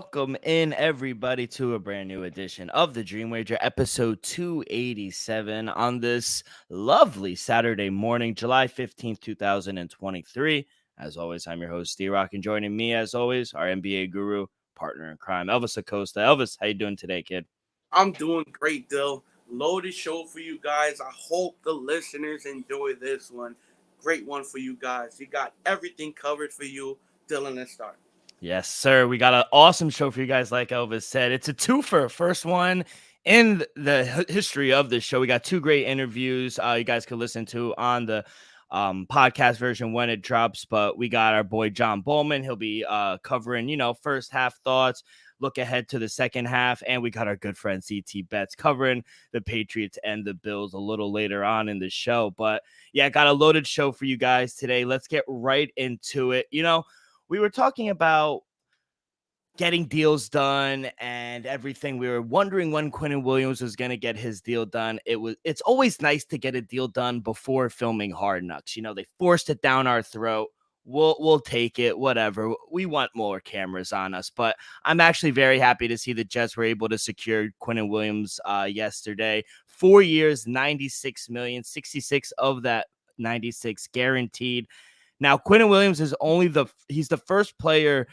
welcome in everybody to a brand new edition of the Dream Wager, episode 287 on this lovely Saturday morning, July 15th, 2023. As always, I'm your host, D-Rock, and joining me, as always, our NBA guru, partner in crime, Elvis Acosta. Elvis, how you doing today, kid? I'm doing great, Dill. Loaded show for you guys. I hope the listeners enjoy this one. Great one for you guys. We got everything covered for you. Dylan, let's start. Yes, sir. We got an awesome show for you guys, like Elvis said. It's a twofer. First one in the history of this show. We got two great interviews you guys can listen to on the podcast version when it drops. But we got our boy John Bollman. He'll be covering, first half thoughts, look ahead to the second half. And we got our good friend CT Betts covering the Patriots and the Bills a little later on in the show. But yeah, got a loaded show for you guys today. Let's get right into it. We were talking about getting deals done and everything. We were wondering when Quinnen Williams was going to get his deal done. It's always nice to get a deal done before filming Hard Knocks. They forced it down our throat. We'll take it, whatever. We want more cameras on us, but I'm actually very happy to see the Jets were able to secure Quinnen Williams yesterday. 4 years, 96 million, 66 of that 96 guaranteed. Now, Quinnen Williams is he's the first player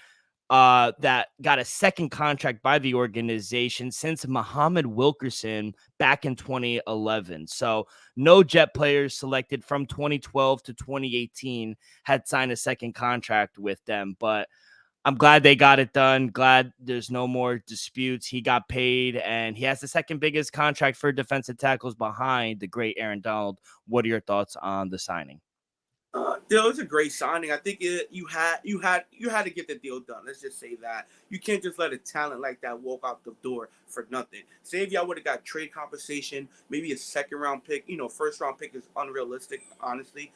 that got a second contract by the organization since Muhammad Wilkerson back in 2011. So no Jet players selected from 2012 to 2018 had signed a second contract with them. But I'm glad they got it done. Glad there's no more disputes. He got paid, and he has the second biggest contract for defensive tackles behind the great Aaron Donald. What are your thoughts on the signing? Dill, it was a great signing. I think you had to get the deal done. Let's just say that you can't just let a talent like that walk out the door for nothing. Say if y'all would have got trade compensation, maybe a second round pick. First round pick is unrealistic, honestly.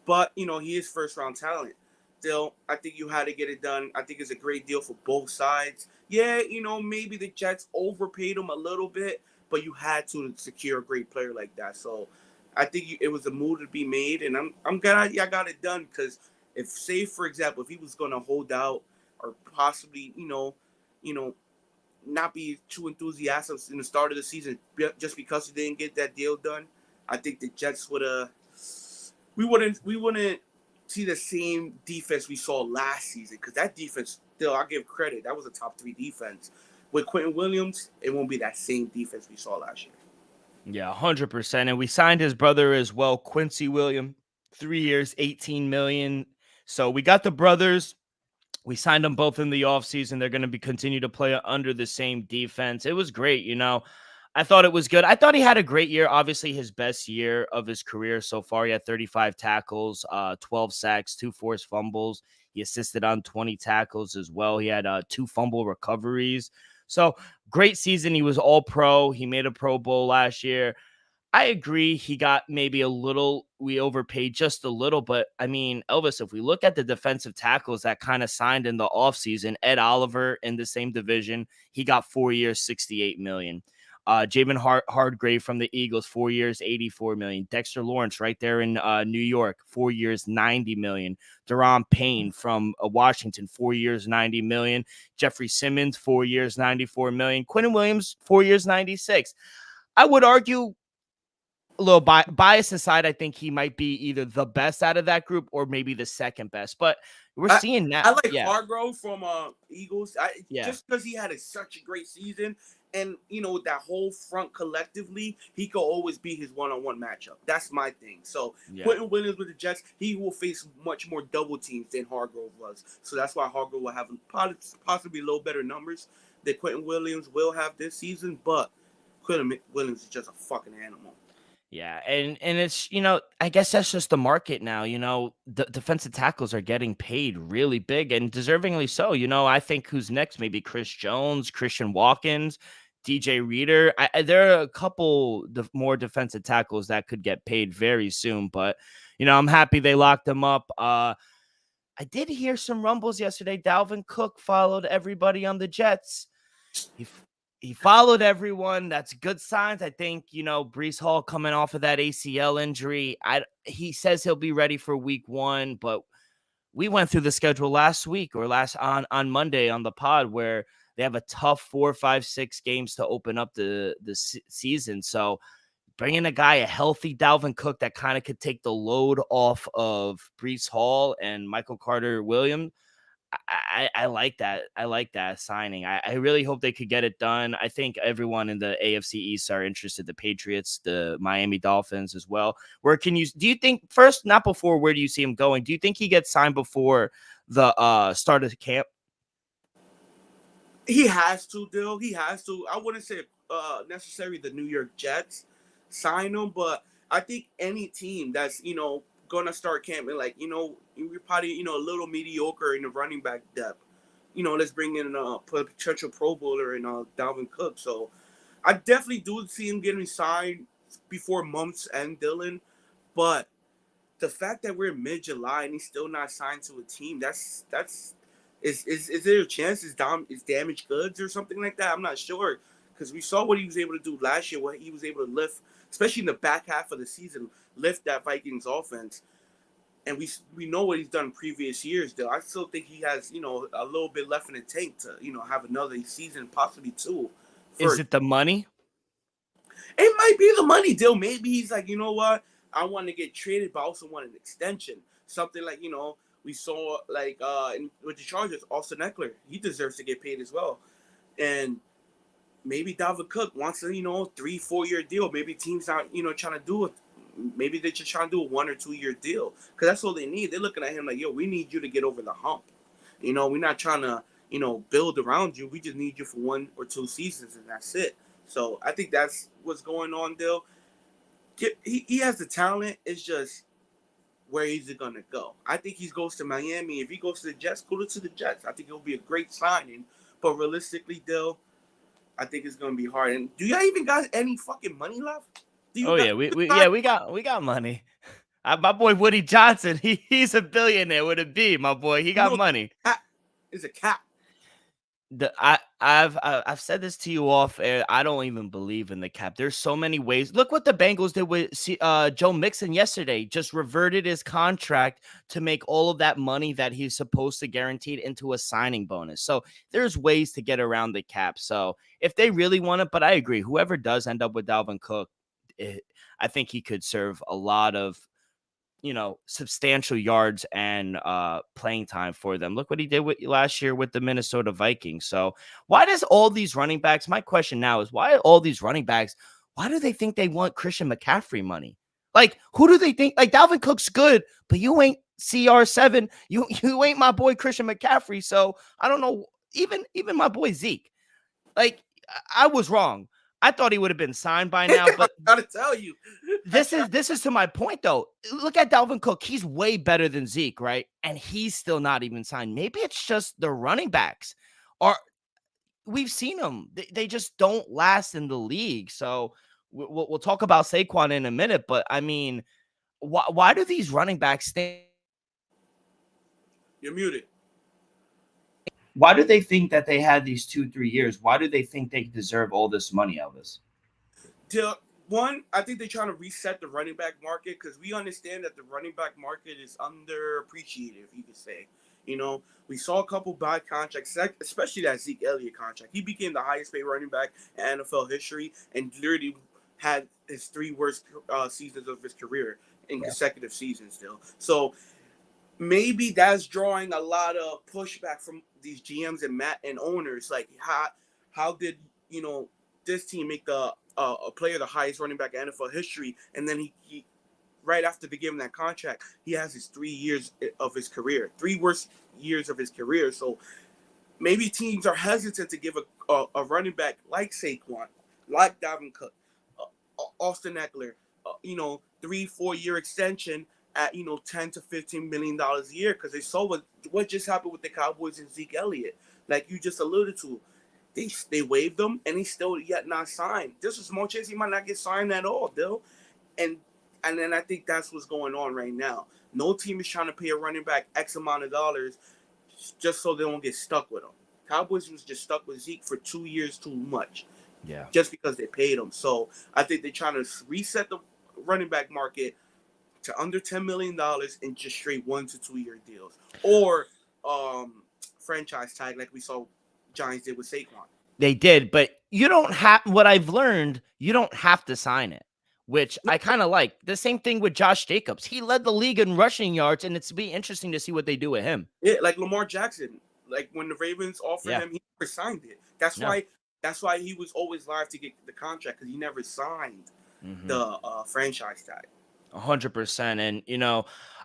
But he is first round talent. Still, I think you had to get it done. I think it's a great deal for both sides. Yeah, maybe the Jets overpaid him a little bit, but you had to secure a great player like that. So I think it was a move to be made, and I'm glad I got it done because if, say, for example, if he was going to hold out or possibly, you know, not be too enthusiastic in the start of the season just because he didn't get that deal done, I think the Jets would have. We wouldn't see the same defense we saw last season because that defense, still, I give credit, that was a top three defense. With Quentin Williams, it won't be that same defense we saw last year. Yeah, 100%. And we signed his brother as well, Quincy Williams, 3 years, 18 million. So we got the brothers. We signed them both in the offseason. They're going to be continue to play under the same defense. It was great. I thought it was good. I thought he had a great year. Obviously, his best year of his career so far. He had 35 tackles, 12 sacks, 2 forced fumbles. He assisted on 20 tackles as well. He had 2 fumble recoveries. So great season. He was all pro. He made a Pro Bowl last year. I agree. He got maybe we overpaid just a little, but I mean, Elvis, if we look at the defensive tackles that kind of signed in the offseason, Ed Oliver in the same division, he got 4 years, 68 million. Jamin Hardgrave from the Eagles, 4 years, 84 million. Dexter Lawrence right there in New York, 4 years, 90 million. Deron Payne from Washington, 4 years, 90 million. Jeffrey Simmons, 4 years, 94 million. Quinnen Williams, 4 years, 96. I would argue, a little bias aside, I think he might be either the best out of that group or maybe the second best. But we're seeing now. I like Yeah. Hargrove from Eagles. Yeah. Just because he had such a great season, and that whole front collectively, he could always be his one-on-one matchup. That's my thing. So Quentin Williams with the Jets, he will face much more double teams than Hargrove was. So that's why Hargrove will have possibly a little better numbers than Quentin Williams will have this season. But Quentin Williams is just a fucking animal. Yeah, and it's, I guess that's just the market now. The defensive tackles are getting paid really big and deservingly so. I think who's next? Maybe Chris Jones, Christian Watkins, DJ Reader. There are a couple more defensive tackles that could get paid very soon, but I'm happy they locked them up. I did hear some rumbles yesterday. Dalvin Cook followed everybody on the Jets. He followed everyone. That's good signs. I think, Brees Hall coming off of that ACL injury. He says he'll be ready for week 1, but we went through the schedule last week or last on Monday on the pod where they have a tough 4, 5, 6 games to open up the season. So bringing a guy, a healthy Dalvin Cook that kind of could take the load off of Breece Hall and Michael Carter Williams. I like that. I like that signing. I really hope they could get it done. I think everyone in the AFC East are interested. The Patriots, the Miami Dolphins as well. Where can you do you think first, not before, where do you see him going? Do you think he gets signed before the start of the camp? He has to, Dill. He has to. I wouldn't say necessarily the New York Jets sign him, but I think any team that's gonna start camping, like we're probably a little mediocre in the running back depth. Let's bring in a potential Pro Bowler and Dalvin Cook. So I definitely do see him getting signed before months end, Dylan. But the fact that we're mid July and he's still not signed to a team, that's is there a chance is damaged goods or something like that? I'm not sure because we saw what he was able to do last year, what he was able to lift, especially in the back half of the season, lift that Vikings offense. And we know what he's done in previous years. Though I still think he has a little bit left in the tank to have another season, possibly two. Is it the money? It might be the money deal. Maybe he's like, you know what? I want to get traded, but I also want an extension. Something like, we saw like with the Chargers, Austin Eckler. He deserves to get paid as well. And maybe Dalvin Cook wants a 3-4 year deal. Maybe teams not trying to do it. Maybe they're just trying to do a 1 or 2 year deal because that's all they need. They're looking at him like, yo, we need you to get over the hump. We're not trying to build around you. We just need you for 1 or 2 seasons and that's it. So I think that's what's going on, Dill. He has the talent. It's just where is he gonna go? I think he goes to Miami. If he goes to the Jets, go to the Jets. I think it'll be a great signing. But realistically, Dill, I think it's gonna be hard. And do y'all even got any fucking money left? Do you Oh yeah, we got money. My boy Woody Johnson, he's a billionaire with a B. My boy, he got money. Is a cap. I've said this to you off air. I don't even believe in the cap. There's so many ways. Look what the Bengals did with Joe Mixon yesterday. Just reverted his contract to make all of that money that he's supposed to guaranteed into a signing bonus. So there's ways to get around the cap. So if they really want it, but I agree, whoever does end up with Dalvin Cook, I think he could serve a lot of substantial yards and playing time for them. Look what he did last year with the Minnesota Vikings. So why does all these running backs, my question now is why all these running backs, why do they think they want Christian McCaffrey money? Like, who do they think? Like, Dalvin Cook's good, but you ain't CR7. You ain't my boy Christian McCaffrey. So I don't know. Even my boy Zeke. Like, I was wrong. I thought he would have been signed by now, but I gotta tell you, this is to my point though. Look at Dalvin Cook; he's way better than Zeke, right? And he's still not even signed. Maybe it's just the running backs, or we've seen them; they just don't last in the league. So we'll talk about Saquon in a minute, but I mean, why do these running backs think? You're muted. Why do they think that they had these 2-3 years? Why do they think they deserve all this money, Elvis? One, I think they're trying to reset the running back market because we understand that the running back market is underappreciated, if you could say. We saw a couple bad contracts, especially that Zeke Elliott contract. He became the highest paid running back in NFL history and literally had his 3 worst seasons of his career in consecutive seasons still. So maybe that's drawing a lot of pushback from these GMs and owners. Like, how did this team make a player the highest running back in NFL history, and then he right after they give him that contract, he has his 3 years of his career, 3 worst years of his career. So maybe teams are hesitant to give a running back like Saquon, like Dalvin Cook, Austin Eckler, 3-4 year extension at $10 to $15 million a year because they saw what just happened with the Cowboys and Zeke Elliott, like you just alluded to. They waived him and he's still yet not signed. There's a small chance he might not get signed at all, Bill. And then I think that's what's going on right now. No team is trying to pay a running back X amount of dollars just so they don't get stuck with him. Cowboys was just stuck with Zeke for 2 years too much. Yeah. Just because they paid him. So I think they're trying to reset the running back market to under $10 million in just straight 1 to 2 year deals, or franchise tag like we saw Giants did with Saquon. They did, but you don't have what I've learned, you don't have to sign it, which I kind of like. The same thing with Josh Jacobs. He led the league in rushing yards, and it's be interesting to see what they do with him. Yeah, like Lamar Jackson. Like when the Ravens offered Yeah. him, he never signed it. That's No. why he was always live to get the contract, because he never signed the franchise tag. 100%. And,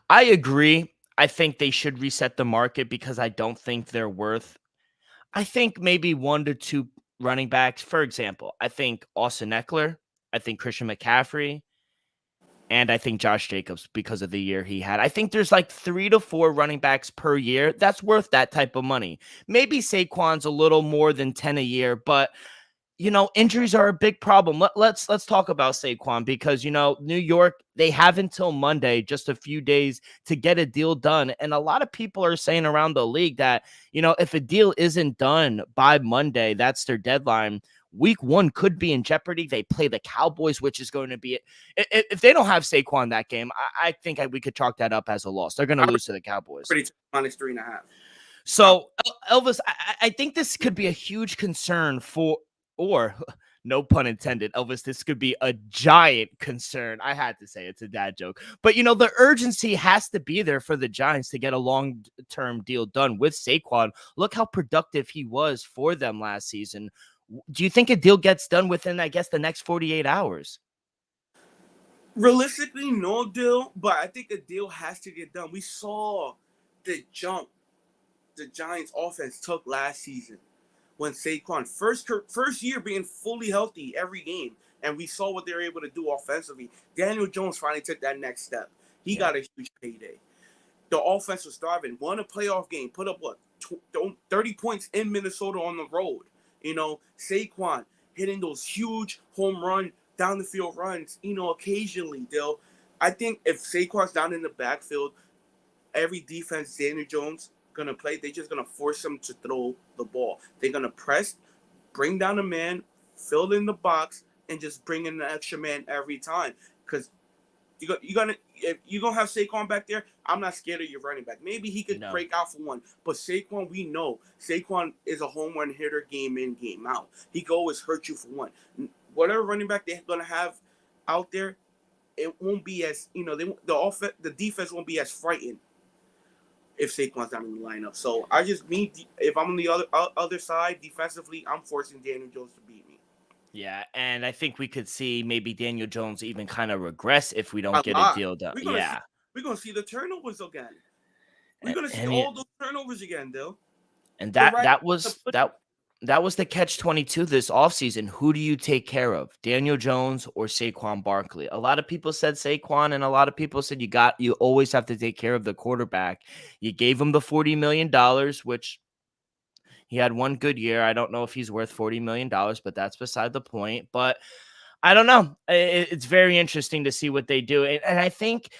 I agree. I think they should reset the market because I don't think they're worth. I think maybe 1 to 2 running backs. For example, I think Austin Eckler, I think Christian McCaffrey, and I think Josh Jacobs because of the year he had. I think there's like 3 to 4 running backs per year that's worth that type of money. Maybe Saquon's a little more than 10 a year, but injuries are a big problem. Let's talk about Saquon because, New York, they have until Monday, just a few days to get a deal done. And a lot of people are saying around the league that, if a deal isn't done by Monday, that's their deadline. Week 1 could be in jeopardy. They play the Cowboys, which is going to be if they don't have Saquon that game, I think we could chalk that up as a loss. They're going to lose to the Cowboys. Pretty -3.5. So, Elvis, I think this could be a huge concern or no pun intended, Elvis, this could be a giant concern. I had to say it's a dad joke. But, the urgency has to be there for the Giants to get a long-term deal done with Saquon. Look how productive he was for them last season. Do you think a deal gets done within, I guess, the next 48 hours? Realistically, no deal, but I think a deal has to get done. We saw the jump the Giants offense took last season when Saquon first year being fully healthy every game, and we saw what they were able to do offensively. Daniel Jones finally took that next step. He got a huge payday. The offense was thriving. Won a playoff game. Put up 30 points in Minnesota on the road. Saquon hitting those huge home run down the field runs. Occasionally, Dill. I think if Saquon's down in the backfield, every defense Daniel Jones gonna play, they're just gonna force him to throw the ball. They're gonna press, bring down a man, fill in the box, and just bring in an extra man every time. Because if you're gonna have Saquon back there, I'm not scared of your running back. Maybe he could break out for one, but Saquon, we know Saquon is a home run hitter, game in, game out. He can always hurt you for one. Whatever running back they're gonna have out there, it won't be as the defense won't be as frightened if Saquon's not in the lineup. So if I'm on the other side defensively, I'm forcing Daniel Jones to beat me. Yeah, and I think we could see maybe Daniel Jones even kind of regress if we don't get a deal done. We're gonna see the turnovers again. We're gonna see all those turnovers again, Dill. And that was the catch-22 this offseason. Who do you take care of, Daniel Jones or Saquon Barkley? A lot of people said Saquon, and a lot of people said you always have to take care of the quarterback. You gave him the $40 million, which he had one good year. I don't know if he's worth $40 million, but that's beside the point. But I don't know. It's very interesting to see what they do. And I think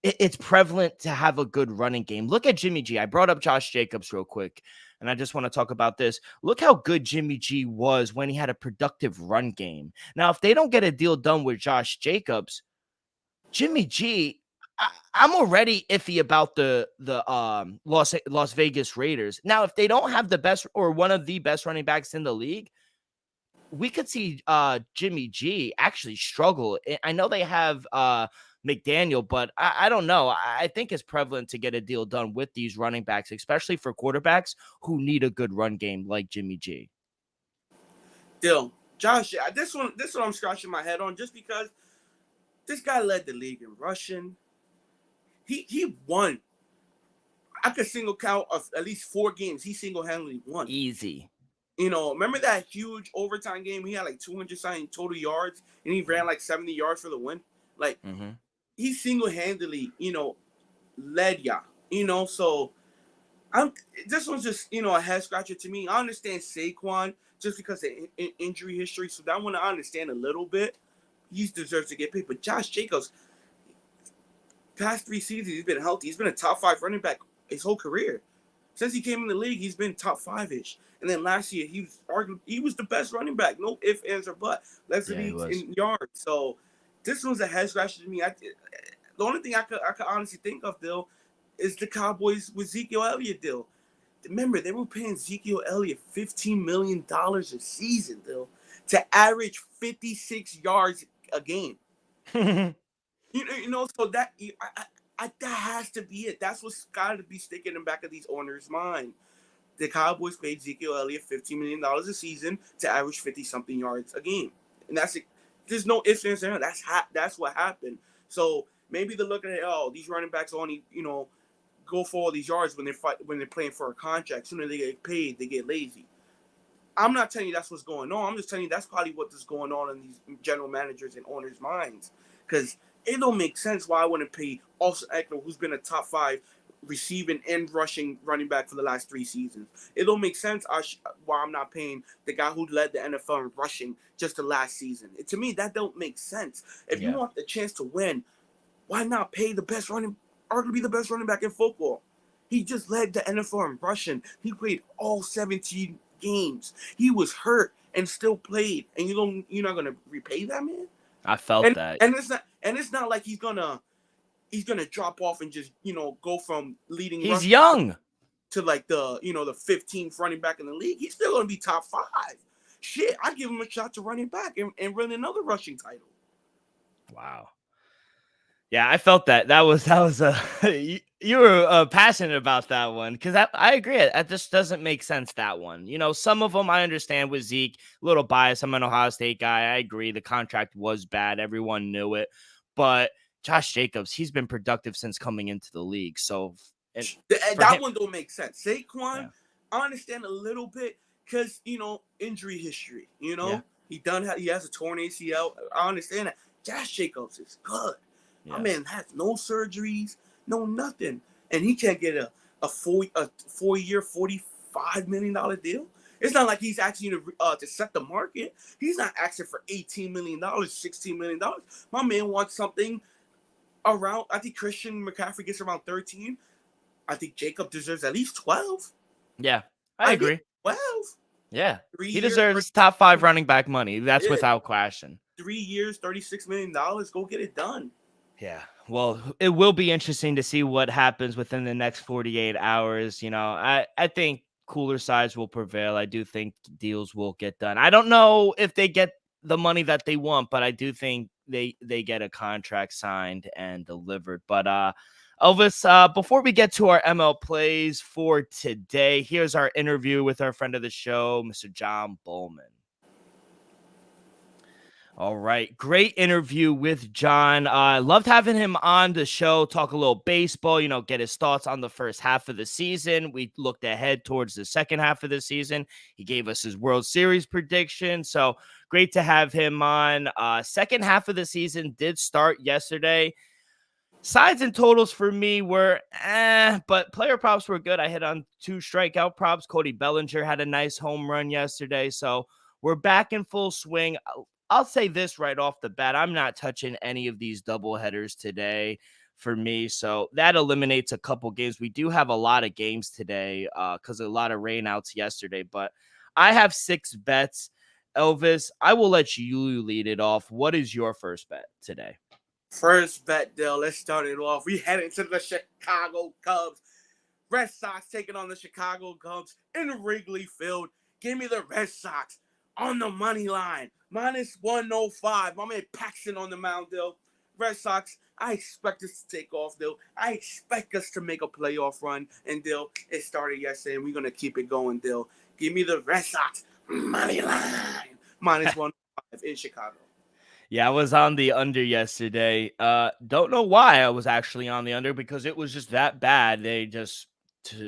it's prevalent to have a good running game. Look at Jimmy G. I brought up Josh Jacobs real quick, and I just want to talk about this. Look how good Jimmy G was when he had a productive run game. Now, if they don't get a deal done with Josh Jacobs, Jimmy G, I'm already iffy about the Las Vegas Raiders. Now, if they don't have the best or one of the best running backs in the league, we could see Jimmy G actually struggle. I know they have McDaniel, but I don't know. I think it's prevalent to get a deal done with these running backs, especially for quarterbacks who need a good run game like Jimmy G. Dill, Josh, this one I'm scratching my head on just because this guy led the league in rushing. He won. I could single count of at least 4 games. He single-handedly won. Easy. Remember that huge overtime game? He had like 200-something total yards, and he ran like 70 yards for the win. Like, he single-handedly, led ya. So this one's just, a head scratcher to me. I understand Saquon just because of injury history, so that one I understand a little bit. He deserves to get paid. But Josh Jacobs, past 3 seasons, he's been healthy. He's been a top 5 running back his whole career. Since he came in the league, he's been top 5-ish. And then last year, he was the best running back. No ifs, ands, or buts. Led the league in yards. So this one's a head scratcher to me. The only thing I could honestly think of, Dill, is the Cowboys with Ezekiel Elliott, Dill. Remember, they were paying Ezekiel Elliott $15 million a season, Dill, to average 56 yards a game. So that has to be it. That's what's got to be sticking in the back of these owners' mind. The Cowboys paid Ezekiel Elliott $15 million a season to average 50-something yards a game, and that's it. There's no ifs, ands, and that's what happened. So maybe they're looking at, oh, these running backs only go for all these yards when they're playing for a contract. Sooner they get paid, they get lazy. I'm not telling you that's what's going on. I'm just telling you that's probably what is going on in these general managers and owners' minds, because it don't make sense why I wouldn't pay Austin Eckler, who's been a top 5 receiving and rushing running back for the last 3 seasons. It don't make sense why I'm not paying the guy who led the NFL in rushing just the last season. To me, that don't make sense. If you want the chance to win, why not pay arguably the best running back in football? He just led the NFL in rushing. He played all 17 games. He was hurt and still played, and you're not gonna repay that man. I felt that, and it's not like he's gonna drop off and just go from leading. He's young to like the 15th running back in the league. He's still gonna be top 5. Shit, I'd give him a shot to running back and win another rushing title. Wow. Yeah, I felt that. That was you were passionate about that one, because I agree. That just doesn't make sense, that one. Some of them I understand with Zeke, a little biased. I'm an Ohio State guy. I agree. The contract was bad. Everyone knew it. But Josh Jacobs, he's been productive since coming into the league. So that one don't make sense. Saquon, I understand a little bit because, injury history. He has a torn ACL. I understand that. Josh Jacobs is good. Yeah. My man has no surgeries, no nothing, and he can't get a 4-year, $45 million deal. It's not like he's asking you to set the market. He's not asking for $18 million, $16 million. My man wants something around. I think Christian McCaffrey gets around 13. I think Jacob deserves at least 12. Yeah, I agree. 12. Yeah, he deserves top 5 running back money. That's without question. 3 years, $36 million. Go get it done. Yeah, well, it will be interesting to see what happens within the next 48 hours. I think cooler sides will prevail. I do think deals will get done. I don't know if they get the money that they want, but I do think they get a contract signed and delivered. But Elvis, before we get to our ML plays for today, here's our interview with our friend of the show, Mr. John Bollman. All right. Great interview with John. Loved having him on the show, talk a little baseball, get his thoughts on the first half of the season. We looked ahead towards the second half of the season. He gave us his World Series prediction. So great to have him on. Second half of the season did start yesterday. Sides and totals for me were but player props were good. I hit on 2 strikeout props. Cody Bellinger had a nice home run yesterday. So we're back in full swing. I'll say this right off the bat. I'm not touching any of these double headers today for me. So that eliminates a couple games. We do have a lot of games today because of a lot of rainouts yesterday. But I have 6 bets. Elvis, I will let you lead it off. What is your first bet today? First bet, Dale. Let's start it off. We head into the Chicago Cubs. Red Sox taking on the Chicago Cubs in Wrigley Field. Give me the Red Sox on the money line. -105. My man Paxton on the mound, Dill. Red Sox, I expect us to take off, Dill. I expect us to make a playoff run. And, Dill, it started yesterday, and we're going to keep it going, Dill. Give me the Red Sox money line. -105 in Chicago. Yeah, I was on the under yesterday. Don't know why I was actually on the under, because it was just that bad. They just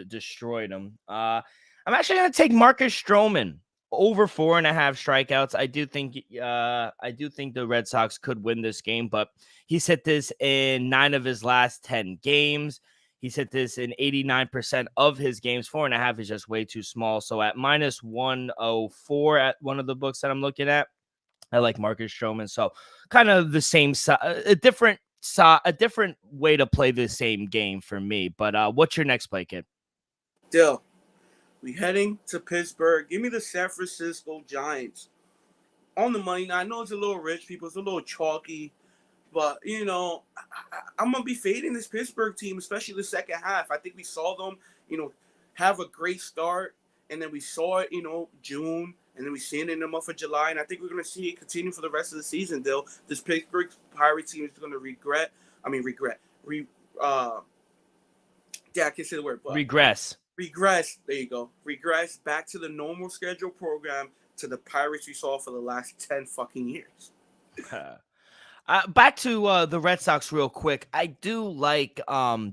destroyed them. I'm actually going to take Marcus Stroman over 4.5 strikeouts. I do think the Red Sox could win this game, but he's hit this in 9 of his last 10 games. He's hit this in 89% of his games. 4.5 is just way too small. So at -104 at one of the books that I'm looking at, I like Marcus Stroman. So kind of the same, a different way to play the same game for me. But what's your next play, kid? Dill. We heading to Pittsburgh. Give me the San Francisco Giants on the money. Now, I know it's a little rich, people. It's a little chalky. But I'm gonna be fading this Pittsburgh team, especially the second half. I think we saw them, have a great start, and then we saw it, June, and then we seen it in the month of July, and I think we're gonna see it continue for the rest of the season. Dill, this Pittsburgh Pirates team is gonna regret. I mean, regret. Yeah, I can't say the word, but Regress. regress. There you go. Regress back to the normal schedule program to the Pirates we saw for the last 10 fucking years. Back to the Red Sox real quick. I do like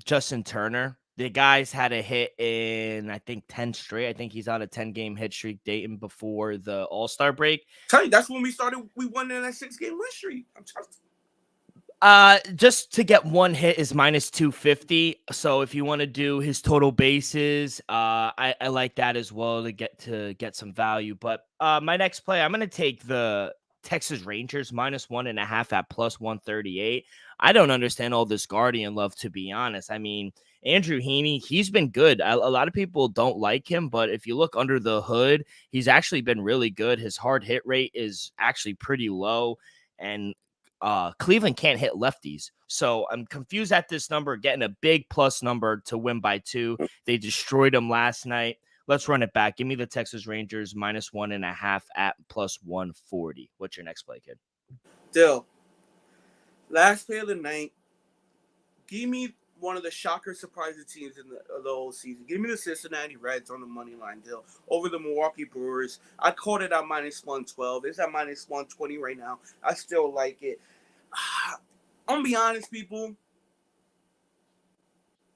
Justin Turner. The guy's had a hit in, I think, 10 straight. I think he's on a 10-game hit streak dating before the All-Star break. Tell you, that's when we won in that 6-game win streak. Just to get one hit is minus 250. So if you want to do his total bases, I like that as well to get some value. But my next play, I'm gonna take the Texas Rangers minus 1.5 at plus 138. I don't understand all this Guardian love, to be honest. I mean, Andrew Heaney, he's been good. A lot of people don't like him, but if you look under the hood, he's actually been really good. His hard hit rate is actually pretty low, and Cleveland can't hit lefties. So I'm confused at this number, getting a big plus number to win by 2. They destroyed them last night. Let's run it back. Give me the Texas Rangers minus 1.5 at plus 140. What's your next play, kid? Dill, last play of the night. Give me one of the shocker surprising teams in the whole season. Give me the Cincinnati Reds on the money line, Dill, over the Milwaukee Brewers. I called it at minus 112. It's at minus 120 right now. I still like it. I'm going to be honest, people.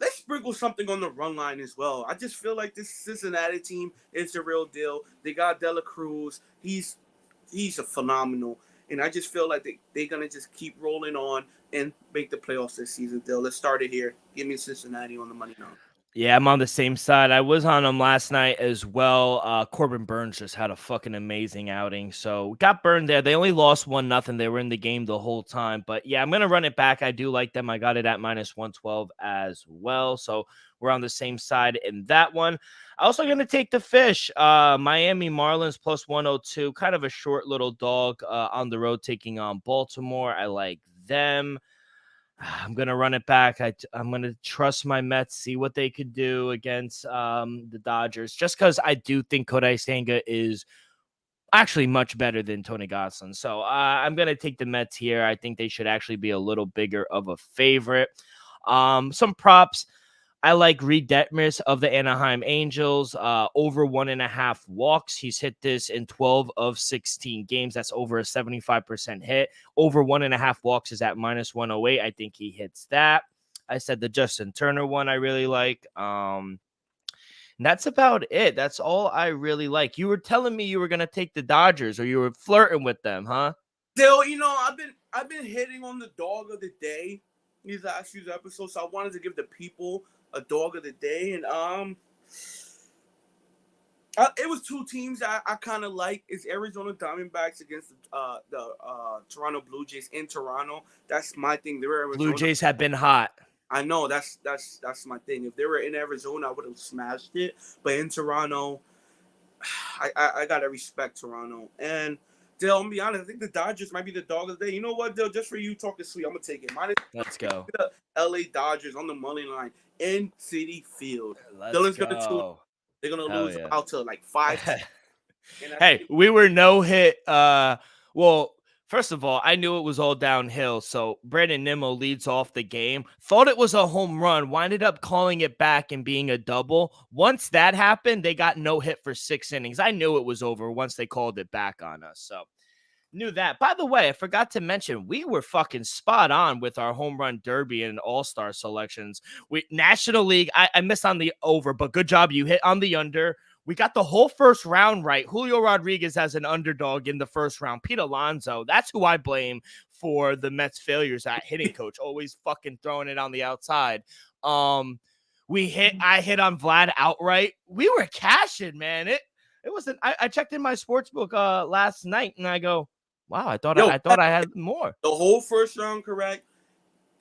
Let's sprinkle something on the run line as well. I just feel like this Cincinnati team is the real deal. They got Dela Cruz. He's a phenomenal. And I just feel like they're going to just keep rolling on and make the playoffs this season, Dill. Let's start it here. Give me Cincinnati on the money line. Yeah, I'm on the same side. I was on them last night as well. Corbin Burns just had a fucking amazing outing. So got burned there. They only lost 1-0. They were in the game the whole time. But yeah, I'm going to run it back. I do like them. I got it at minus 112 as well. So we're on the same side in that one. Also going to take the fish. Miami Marlins plus 102. Kind of a short little dog on the road taking on Baltimore. I like them. I'm going to run it back. I'm going to trust my Mets, see what they could do against the Dodgers, just because I do think Kodai Senga is actually much better than Tony Gonsolin. So I'm going to take the Mets here. I think they should actually be a little bigger of a favorite. Some props. I like Reed Detmers of the Anaheim Angels, over 1.5 walks. He's hit this in 12 of 16 games. That's over a 75% hit. Over 1.5 walks is at minus 108. I think he hits that. I said the Justin Turner one I really like. And that's about it. That's all I really like. You were telling me you were going to take the Dodgers, or you were flirting with them, huh? Dill, I've been hitting on the dog of the day these last few episodes, so I wanted to give the people a dog of the day, and it was two teams I kind of like. It's Arizona Diamondbacks against the Toronto Blue Jays in Toronto. That's my thing. Blue Jays have been hot. I know that's my thing. If they were in Arizona, I would have smashed it. But in Toronto, I gotta respect Toronto. And Dale, I'm gonna be honest, I think the Dodgers might be the dog of the day. You know what, Dale? Just for you talking sweet, I'm gonna take it. Let's go. The LA Dodgers on the money line in City Field. Let's go. Gonna they're gonna lose out to like 5. Hey, we were no hit. Well, first of all, I knew it was all downhill. So Brandon Nimmo leads off the game. Thought it was a home run. Winded up calling it back and being a double. Once that happened, they got no hit for 6 innings. I knew it was over once they called it back on us. So knew that. By the way, I forgot to mention, we were fucking spot on with our home run derby and all-star selections. National League, I missed on the over, but good job. You hit on the under. We got the whole first round right. Julio Rodriguez as an underdog in the first round. Pete Alonso, that's who I blame for the Mets' failures at hitting coach, always fucking throwing it on the outside. I hit on Vlad outright. We were cashing, man. It wasn't. I checked in my sports book last night, and I go, wow, I thought I had more. The whole first round correct.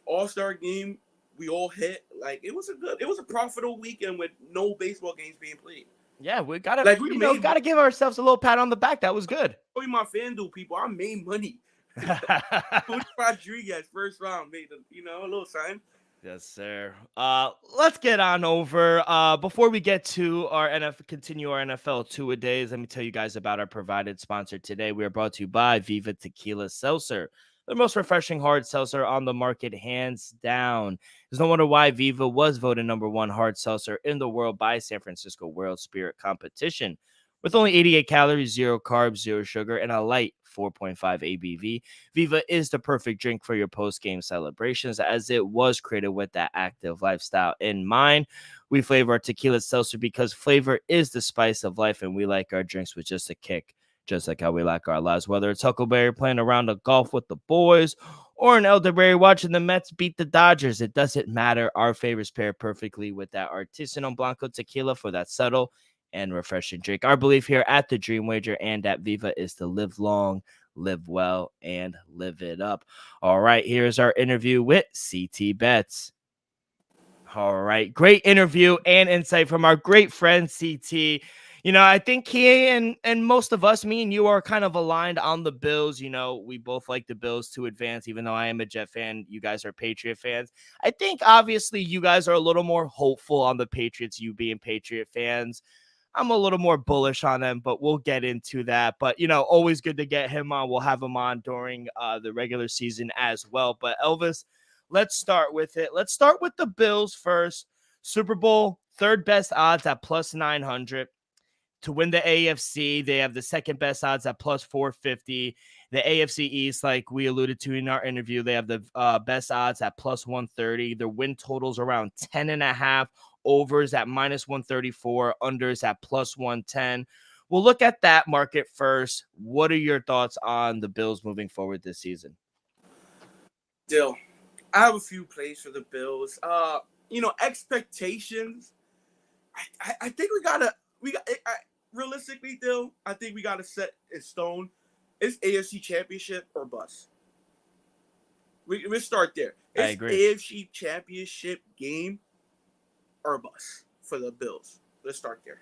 All-star game, we all hit. Like it was a profitable weekend with no baseball games being played. Yeah, we gotta give ourselves a little pat on the back. That was good. My FanDuel people, I made money. Julio Rodriguez, first round, made a little sign. Yes, sir. Let's get on over. Before we get to our continue our NFL two a days, let me tell you guys about our provided sponsor today. We are brought to you by Viva Tequila Seltzer, the most refreshing hard seltzer on the market, hands down. There's no wonder why Viva was voted number one hard seltzer in the world by San Francisco World Spirit Competition. With only 88 calories, zero carbs, zero sugar, and a light 4.5 ABV, Viva is the perfect drink for your post-game celebrations, as it was created with that active lifestyle in mind. We flavor our tequila seltzer because flavor is the spice of life, and we like our drinks with just a kick, just like how we like our lives. Whether it's Huckleberry playing around the golf with the boys or an elderberry watching the Mets beat the Dodgers, it doesn't matter. Our favorites pair perfectly with that artisanal Blanco tequila for that subtle and refreshing drink. Our belief here at the Dream Wager and at Viva is to live long, live well, and live it up. All right, here's our interview with CT Betts. All right, great interview and insight from our great friend CT. I think he and most of us, me and you, are kind of aligned on the Bills. We both like the Bills to advance, even though I am a Jet fan. You guys are Patriot fans. I think obviously you guys are a little more hopeful on the Patriots, you being Patriot fans. I'm a little more bullish on them, but we'll get into that. But, always good to get him on. We'll have him on during the regular season as well. But Elvis, let's start with it. Let's start with the Bills first. Super Bowl, third best odds at plus 900. To win the AFC, they have the second best odds at plus 450. The AFC East, like we alluded to in our interview, they have the best odds at plus 130. Their win totals around 10.5. Overs at minus 134. Unders at plus 110. We'll look at that market first. What are your thoughts on the Bills moving forward this season? Dill, I have a few plays for the Bills. Expectations. I think realistically, Dill, I think we gotta set in stone. It's AFC Championship or bust. We start there. I It's agree. AFC Championship game or bust for the Bills. Let's start there.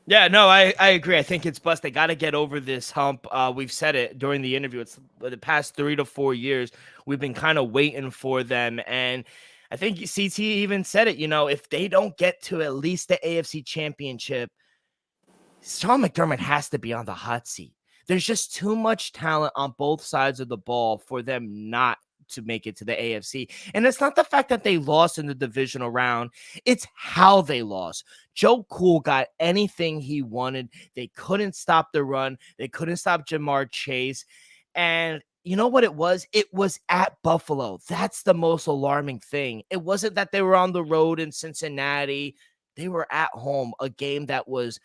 Yeah, no, I agree. I think it's bust. They got to get over this hump. We've said it during the interview. It's the past 3 to 4 years. We've been kind of waiting for them. And I think CT even said it, if they don't get to at least the AFC Championship, Sean McDermott has to be on the hot seat. There's just too much talent on both sides of the ball for them not to make it to the AFC. And it's not the fact that they lost in the divisional round, it's how they lost. Joe Cool got anything he wanted. They couldn't stop the run. They couldn't stop Jamar Chase. And you know what it was? It was at Buffalo. That's the most alarming thing. It wasn't that they were on the road in Cincinnati. They were at home, a game that was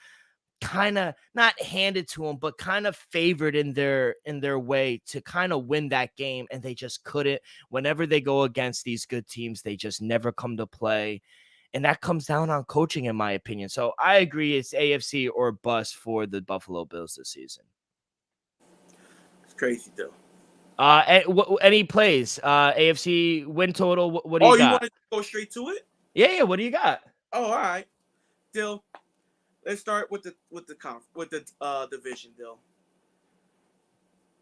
kind of not handed to them, but kind of favored in their way to kind of win that game, and they just couldn't. Whenever they go against these good teams, they just never come to play, and that comes down on coaching, in my opinion. So I agree, it's AFC or bust for the Buffalo Bills this season. It's crazy, though. Any plays? AFC win total. What do you Oh, you got? want to go straight to it? Yeah. What do you got? Oh, all right, Dill. Let's start with the division, Dill.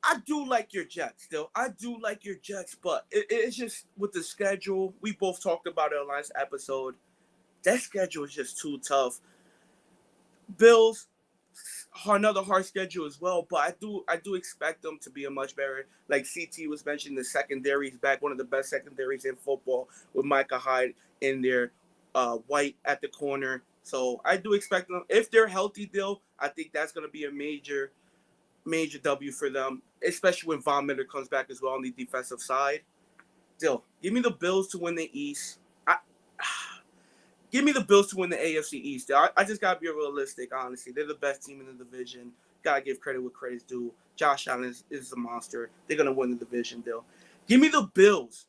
I do like your Jets, Dill. I do like your Jets, but it's just with the schedule. We both talked about it on last episode. That schedule is just too tough. Bills, another hard schedule as well, but I do expect them to be a much better. Like CT was mentioning, the secondary's back, one of the best secondaries in football with Micah Hyde in there, White at the corner. So I do expect them, if they're healthy, Dill, I think that's going to be a major W for them, especially when Von Miller comes back as well on the defensive side. Dill, give me the Bills to win the East. Give me the Bills to win the AFC East. I just got to be realistic, honestly. They're the best team in the division. Got to give credit what credit's due. Josh Allen is a monster. They're going to win the division, Dill. Give me the Bills.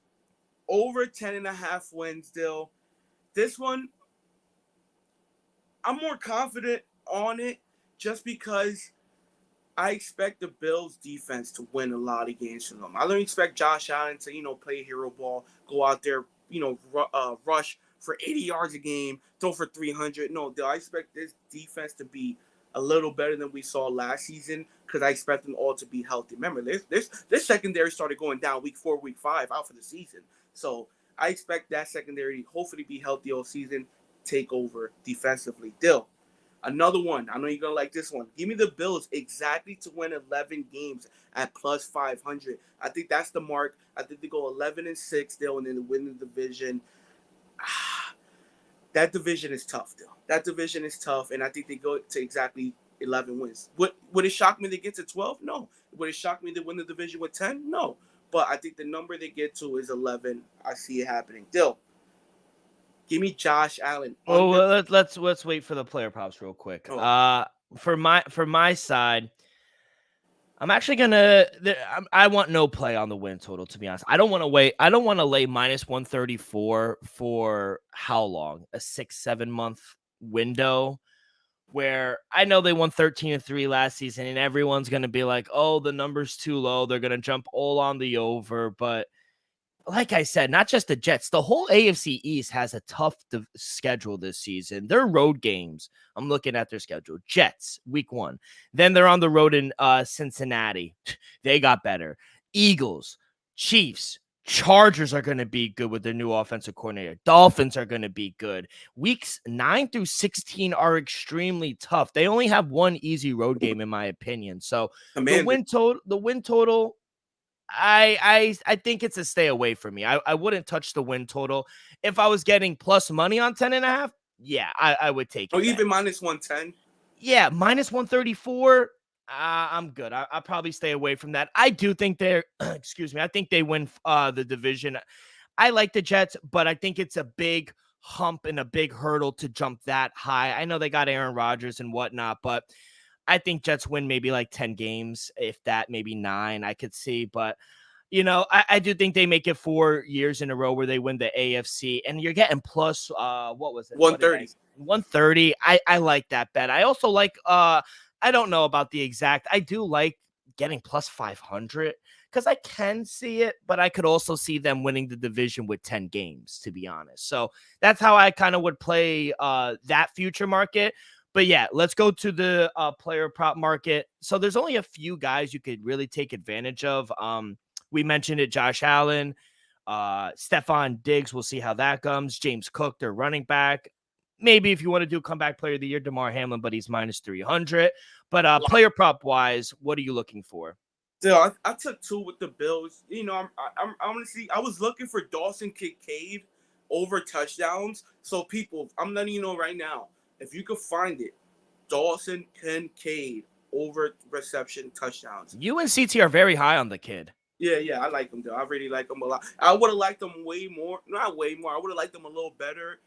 Over 10.5 wins, Dill. This one, I'm more confident on it just because I expect the Bills defense to win a lot of games for them. I don't expect Josh Allen to, play hero ball, go out there, rush for 80 yards a game, throw for 300. No, I expect this defense to be a little better than we saw last season because I expect them all to be healthy. Remember, this secondary started going down week 4, week 5 out for the season. So I expect that secondary to hopefully be healthy all season, take over defensively. Dill, another one. I know you're gonna like this one. Give me the Bills exactly to win 11 games at plus 500. I think that's the mark. I think they go 11-6. They'll and then win the division. That division is tough, though. That division is tough, and I think they go to exactly 11 wins. Would it shock me to get to 12? No. Would it shock me to win the division with 10? No. But I think the number they get to is 11. I see it happening. Dill, give me Josh Allen Well, under. let's wait for the player props real quick. Oh, For my side, I'm actually gonna. I want no play on the win total. To be honest, I don't want to wait. I don't want to lay minus 134 for how long? A 6-7 month window. Where I know they won 13-3 last season, and everyone's gonna be like, "Oh, the number's too low. They're gonna jump all on the over." But like I said, not just the Jets, the whole AFC East has a tough schedule this season. Their road games, I'm looking at their schedule. Jets, week 1. Then they're on the road in Cincinnati. They got better. Eagles, Chiefs, Chargers are going to be good with their new offensive coordinator. Dolphins are going to be good. Weeks 9 through 16 are extremely tough. They only have one easy road game, in my opinion. So the win total, I think it's a stay away from me. I wouldn't touch the win total. If I was getting plus money on 10.5, yeah, I would take it. Or even minus 110. Yeah, minus 134. I'm good. I'll probably stay away from that. I do think they're, excuse me, I think they win the division. I like the Jets, but I think it's a big hump and a big hurdle to jump that high. I know they got Aaron Rodgers and whatnot, but I think Jets win maybe like 10 games, if that, maybe 9, I could see. But, I do think they make it 4 years in a row where they win the AFC, and you're getting plus, what was it? 130. 130. I like that bet. I also like, I don't know about the exact. I do like getting plus 500 because I can see it, but I could also see them winning the division with 10 games, to be honest. So that's how I kind of would play that future market. But yeah, let's go to the player prop market. So there's only a few guys you could really take advantage of. We mentioned it, Josh Allen, Stephon Diggs. We'll see how that comes. James Cook, their running back. Maybe if you want to do comeback player of the year, DeMar Hamlin, but he's minus 300. But player prop wise, what are you looking for? Still, I took 2 with the Bills. I'm honestly, I was looking for Dawson Kincaid over touchdowns. So people, I'm letting you know right now, if you could find it, Dawson Kincaid over reception touchdowns. You and CT are very high on the kid. Yeah, I like him though. I really like him a lot. I would have liked him way more. Not way more. I would have liked him a little better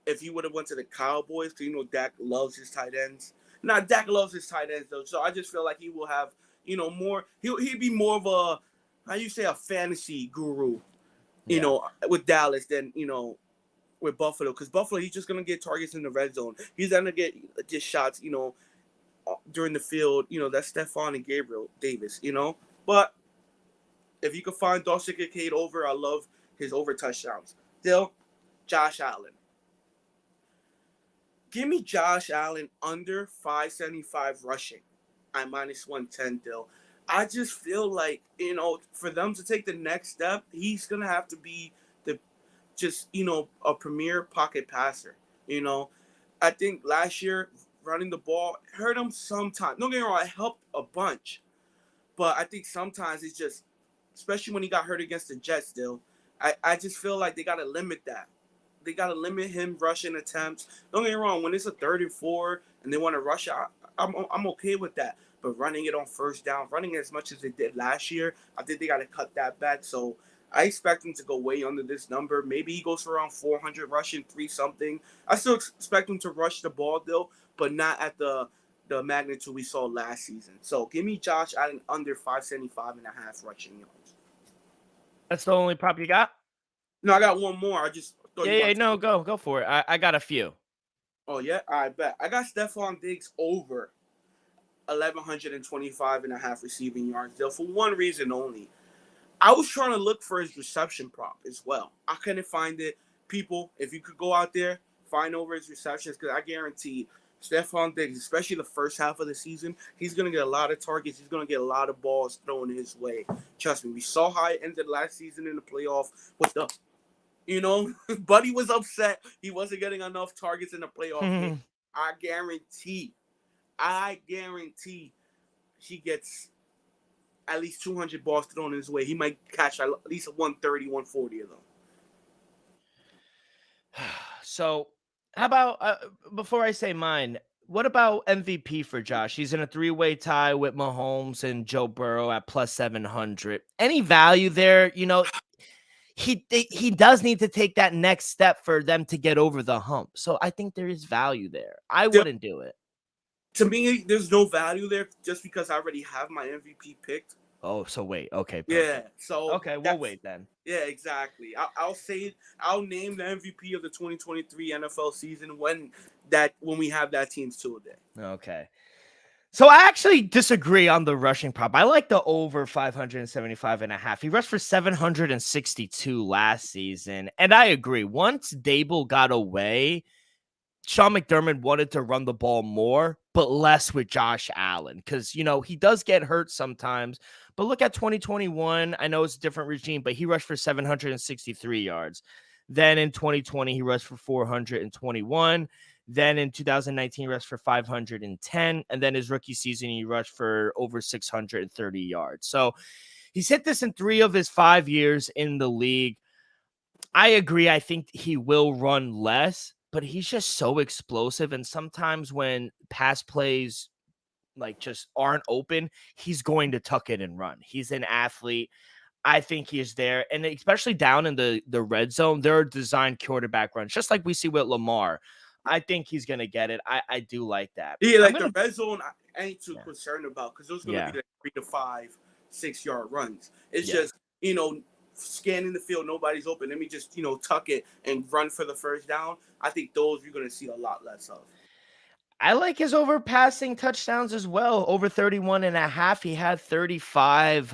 if he would have went to the Cowboys, because Dak loves his tight ends. Dak loves his tight ends though, so I just feel like he will have more. He'd be more of a, how you say, a fantasy guru, with Dallas than with Buffalo, because Buffalo, he's just gonna get targets in the red zone. He's gonna get just shots, during the field. That's Stephon and Gabriel Davis, But if you can find Dawson Kincaid over, I love his over touchdowns. Still, Josh Allen. Give me Josh Allen under 575 rushing at minus 110, Dill. I just feel like, for them to take the next step, he's going to have to be a premier pocket passer. I think last year, running the ball hurt him sometimes. Don't get me wrong, it helped a bunch. But I think sometimes it's just, especially when he got hurt against the Jets, Dill, I just feel like they got to limit that. They got to limit him rushing attempts. Don't get me wrong. When it's a 3rd and 4 and they want to rush out, I'm okay with that. But running it on first down, running as much as they did last year, I think they got to cut that back. So I expect him to go way under this number. Maybe he goes for around 400 rushing, 3-something. I still expect him to rush the ball, though, but not at the magnitude we saw last season. So give me Josh Allen under 575 and a half rushing yards. That's the only prop you got? No, I got one more. I just... No, go for it. I got a few. Oh, yeah? I bet. I got Stephon Diggs over 1,125 and a half receiving yards, though, for one reason only. I was trying to look for his reception prop as well. I couldn't find it. People, if you could go out there, find over his receptions, because I guarantee Stephon Diggs, especially the first half of the season, he's going to get a lot of targets. He's going to get a lot of balls thrown his way. Trust me. We saw how it ended last season in the playoff with the, Buddy was upset. He wasn't getting enough targets in the playoff game. I guarantee he gets at least 200 balls thrown his way. He might catch at least 130, 140 of them. So, how about before I say mine, what about MVP for Josh? He's in a 3-way tie with Mahomes and Joe Burrow at plus 700. Any value there? He does need to take that next step for them to get over the hump. So I think there is value there. I wouldn't do it. To me, there's no value there just because I already have my MVP picked. Oh, so wait. Okay. Perfect. Yeah. So okay, we'll wait then. Yeah, exactly. I'll name the MVP of the 2023 NFL season when we have that team's two-a-day. Okay. So I actually disagree on the rushing prop. I like the over 575.5. He rushed for 762 last season. And I agree. Once Dable got away, Sean McDermott wanted to run the ball more, but less with Josh Allen. Because, he does get hurt sometimes. But look at 2021. I know it's a different regime, but he rushed for 763 yards. Then in 2020, he rushed for 421. Then in 2019, he rushed for 510. And then his rookie season, he rushed for over 630 yards. So he's hit this in 3 of his 5 years in the league. I agree. I think he will run less, but he's just so explosive. And sometimes when pass plays just aren't open, he's going to tuck it and run. He's an athlete. I think he is there. And especially down in the red zone, there are designed quarterback runs, just like we see with Lamar. I think he's going to get it. I do like that. Yeah, the red zone, I ain't too concerned about because those are going to be 3 to 5, 6 yard runs. It's just, scanning the field, nobody's open. Let me just, tuck it and run for the first down. I think those you're going to see a lot less of. I like his over passing touchdowns as well. Over 31.5. He had 35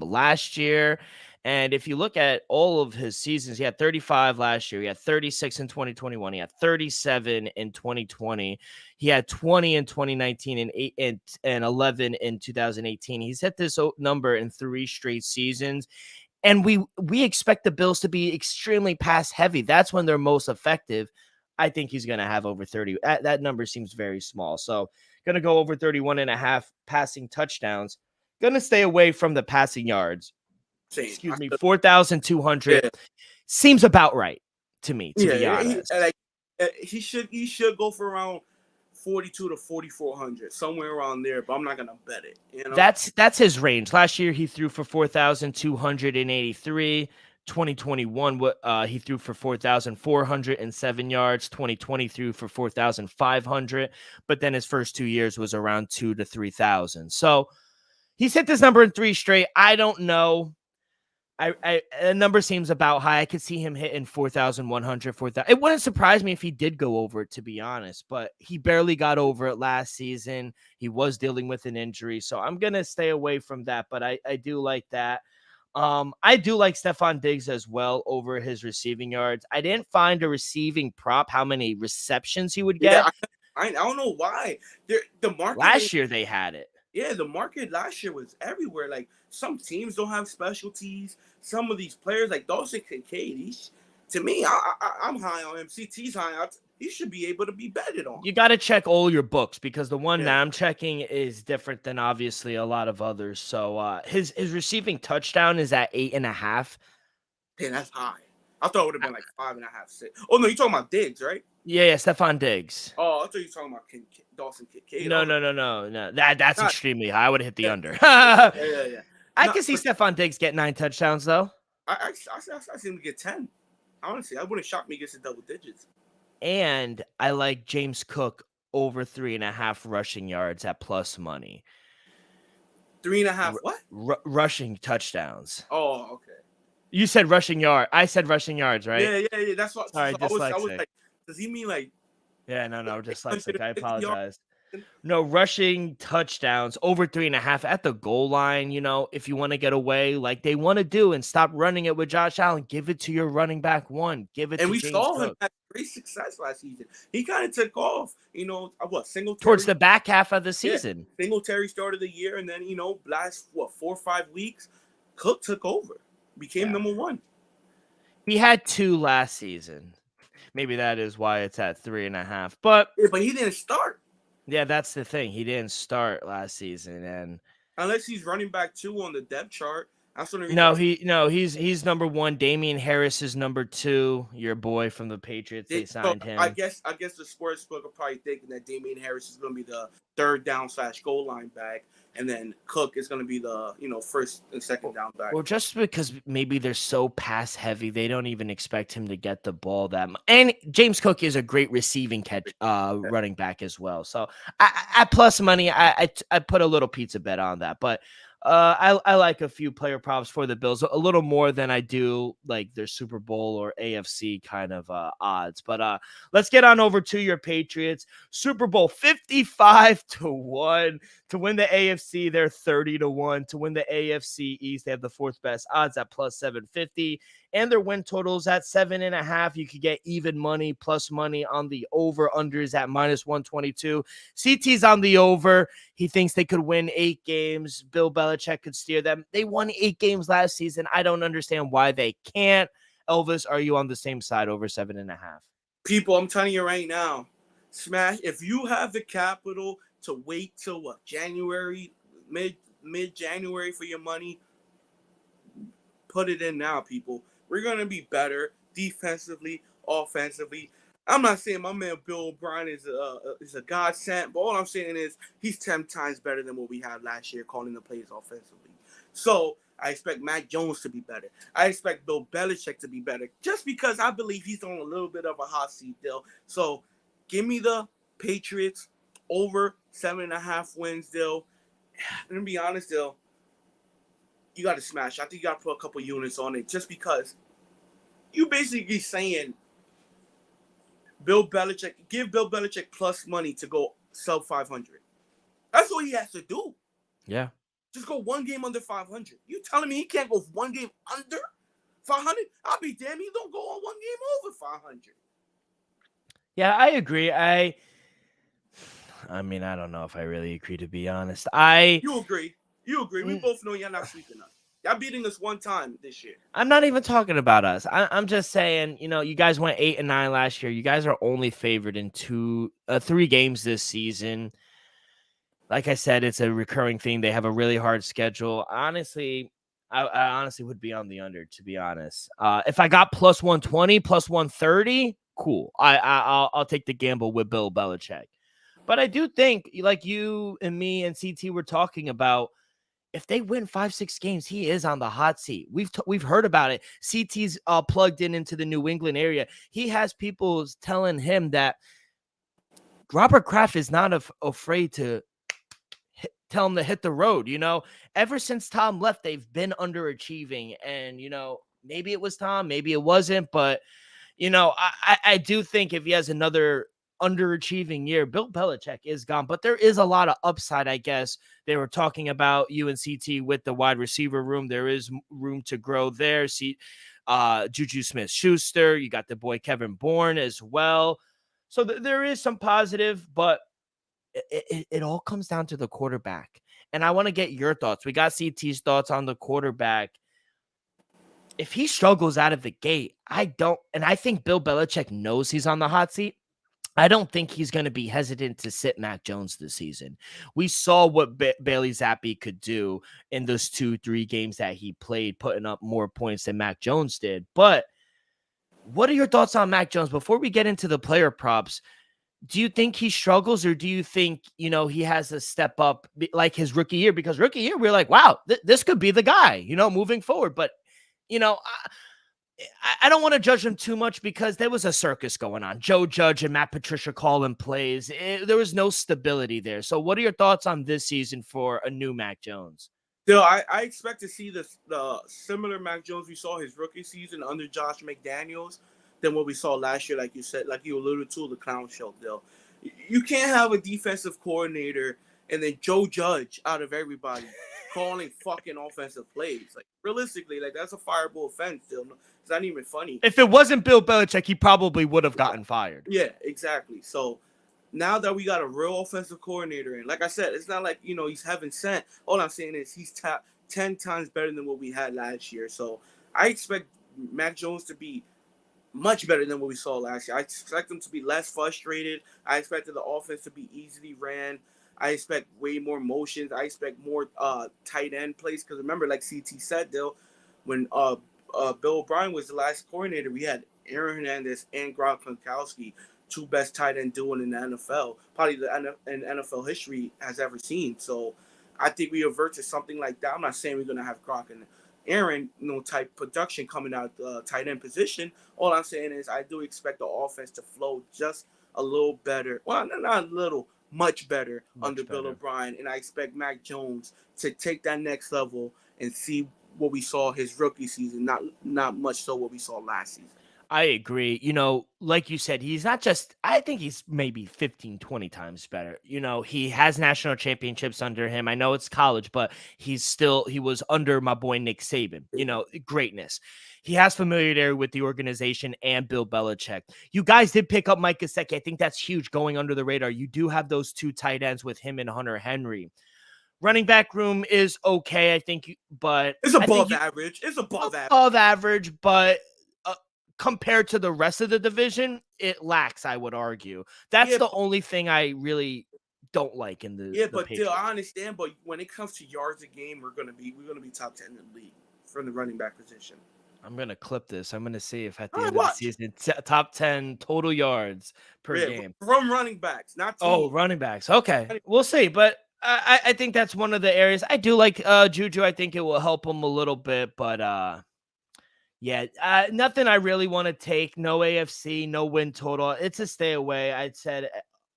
last year. And if you look at all of his seasons, he had 35 last year. He had 36 in 2021. He had 37 in 2020. He had 20 in 2019 and 8 and 11 in 2018. He's hit this number in 3 straight seasons. And we expect the Bills to be extremely pass heavy. That's when they're most effective. I think he's going to have over 30. That number seems very small. So going to go over 31.5 passing touchdowns. Going to stay away from the passing yards. Excuse me, 4,200 seems about right to me, to be honest. He should go for around 42 to 4,400, somewhere around there, but I'm not gonna bet it. That's his range. Last year he threw for 4,283. 2021, he threw for 4,407 yards. 2020 threw for 4,500, but then his first 2 years was around 2,000 to 3,000. So he's hit this number in 3 straight. I don't know. The number seems about high. I could see him hitting 4,100, 4,000. It wouldn't surprise me if he did go over it, to be honest, but he barely got over it last season. He was dealing with an injury, so I'm going to stay away from that, but I do like that. I do like Stephon Diggs as well over his receiving yards. I didn't find a receiving prop how many receptions he would get. Yeah, I don't know why. The market last year they had it. Yeah, the market last year was everywhere. Like, some teams don't have specialties. Some of these players, like Dawson Kincaid, to me, I'm high on him. CT's high on. He should be able to be betted on. You got to check all your books because the one that I'm checking is different than obviously a lot of others. So his receiving touchdown is at 8.5. Damn, that's high. I thought it would have been like 5.5, 6. Oh no, you're talking about Diggs, right? Yeah, Stephon Diggs. Oh, I thought you were talking about Dawson Kincaid. No. That's extremely high. I would have hit the under. Yeah. I can see Stephon Diggs get 9 touchdowns though. I see him get 10. Honestly, I wouldn't shock me gets to double digits. And I like James Cook over 3.5 rushing yards at plus money. 3.5 what? Rushing touchdowns. Oh, okay. You said rushing yard. I said rushing yards, right? Yeah. That's what. Sorry, I was like, does he mean like? Yeah, no, dyslexic. I apologize. No, rushing touchdowns over 3.5 at the goal line. If you want to get away like they want to do and stop running it with Josh Allen, give it to your running back one. Give it. And to we James saw Cook. him at great success last season. He kind of took off, Towards Singletary. the back half of the Yeah, season. Singletary started the year, and then last 4 or 5 weeks, Cook took over, became Yeah. number one. He had 2 last season. Maybe that is why it's at 3.5. But Yeah, but he didn't start yeah, that's the thing. He didn't start last season, and unless he's running back 2 on the depth chart. That's the only reason. he's number 1. Damian Harris is number 2. Your boy from the Patriots. They So signed I him. guess the sports book are probably thinking that Damian Harris is going to be the third down / goal line back, and then Cook is going to be the first and second down back. Or just because maybe they're so pass heavy, they don't even expect him to get the ball that much. And James Cook is a great receiving running back as well. So at plus money, I put a little pizza bet on that. But I like a few player props for the Bills a little more than I do like their Super Bowl or AFC kind of odds. But let's get on over to your Patriots. Super Bowl 55-1 to win the AFC. They're 30-1 to win the AFC East. They have the 4th best odds at plus 750, and their win totals at 7.5. You could get even money plus money on the over unders at minus 122. CT's on the over. He thinks they could win 8 games. Bill Belichick could steer them. They won 8 games last season. I don't understand why they can't. Elvis, are you on the same side over 7.5? People, I'm telling you right now, smash. If you have the capital to wait till January, mid-January for your money, put it in now, people. We're gonna be better defensively, offensively. I'm not saying my man Bill O'Brien is a godsend, but all I'm saying is he's 10 times better than what we had last year calling the plays offensively. So I expect Mac Jones to be better. I expect Bill Belichick to be better, just because I believe he's on a little bit of a hot seat, Dill. So give me the Patriots over 7.5 wins, Dill. Let me be honest, Dill. You got to smash. I think you got to put a couple units on it, just because you basically saying give Bill Belichick plus money to go sub 500. That's all he has to do. Yeah. Just go one game under 500. You telling me he can't go one game under 500? I'll be damned. He don't go on one game over 500. Yeah, I agree. I mean, I don't know if I really agree, to be honest. You agree. We both know you're not sweeping us. Y'all beating us one time this year. I'm not even talking about us. I'm just saying, you guys went 8-9 last year. You guys are only favored in 3 games this season. Like I said, it's a recurring thing. They have a really hard schedule. Honestly, I honestly would be on the under, to be honest. If I got plus 120, plus 130, cool. I'll take the gamble with Bill Belichick. But I do think, like you and me and CT were talking about, if they win 5-6 games, he is on the hot seat. We've heard about it. CT's plugged into the New England area. He has people telling him that Robert Kraft is not afraid to tell him to hit the road. Ever since Tom left, they've been underachieving, and maybe it was Tom, maybe it wasn't, but I do think if he has another underachieving year, Bill Belichick is gone. But there is a lot of upside, I guess. They were talking about UNCT with the wide receiver room. There is room to grow there. See, Juju Smith-Schuster. You got the boy Kevin Bourne as well. So there is some positive, but it all comes down to the quarterback. And I want to get your thoughts. We got CT's thoughts on the quarterback. If he struggles out of the gate, I think Bill Belichick knows he's on the hot seat. I don't think he's going to be hesitant to sit Mac Jones this season. We saw what Bailey Zappi could do in those 2-3 games that he played, putting up more points than Mac Jones did. But what are your thoughts on Mac Jones? Before we get into the player props, do you think he struggles, or do you think, he has to step up like his rookie year? Because rookie year, we're like, wow, this could be the guy, moving forward. But, I don't want to judge him too much because there was a circus going on. Joe Judge and Matt Patricia calling plays. There was no stability there. So what are your thoughts on this season for a new Mac Jones? Still, I expect to see the similar Mac Jones we saw his rookie season under Josh McDaniels than what we saw last year, like you said, like you alluded to, the clown show, Dill. You can't have a defensive coordinator and then Joe Judge out of everybody calling fucking offensive plays. Like realistically, like that's a fireable offense. Still, it's not even funny. If it wasn't Bill Belichick, he probably would have gotten fired. Yeah, exactly. So now that we got a real offensive coordinator in, like I said, it's not like he's heaven sent. All I'm saying is he's 10 times better than what we had last year. So I expect Mac Jones to be much better than what we saw last year. I expect them to be less frustrated. I expected the offense to be easily ran. I expect way more motions. I expect more tight end plays. Because remember, like CT said, though, when Bill O'Brien was the last coordinator, we had Aaron Hernandez and Gronk Gronkowski, two best tight end duo in the NFL, probably the NFL history has ever seen. So I think we avert to something like that. I'm not saying we're going to have Gronk and Aaron, type production coming out the tight end position. All I'm saying is I do expect the offense to flow just a little better. Well, not a little, much better under Bill O'Brien. And I expect Mac Jones to take that next level and see what we saw his rookie season, not much so what we saw last season. I agree. Like you said, he's not just, I think he's maybe 15, 20 times better. He has national championships under him. I know it's college, but he was under my boy Nick Saban, greatness. He has familiarity with the organization and Bill Belichick. You guys did pick up Mike Gesicki. I think that's huge going under the radar. You do have those two tight ends with him and Hunter Henry. Running back room is okay, I think, but it's above average. It's above average, but compared to the rest of the division, it lacks, I would argue. That's the only thing I really don't like in the but Patriots. Still, I understand. But when it comes to yards a game, we're gonna be top 10 in the league from the running back position. I'm gonna clip this. I'm gonna see if at the end of the season, top 10 total yards per game from running backs, not team. Oh, running backs. Okay, we'll see. But I think that's one of the areas I do like. Juju, I think it will help him a little bit, but yeah, nothing I really want to take. No AFC, no win total. It's a stay away. I'd said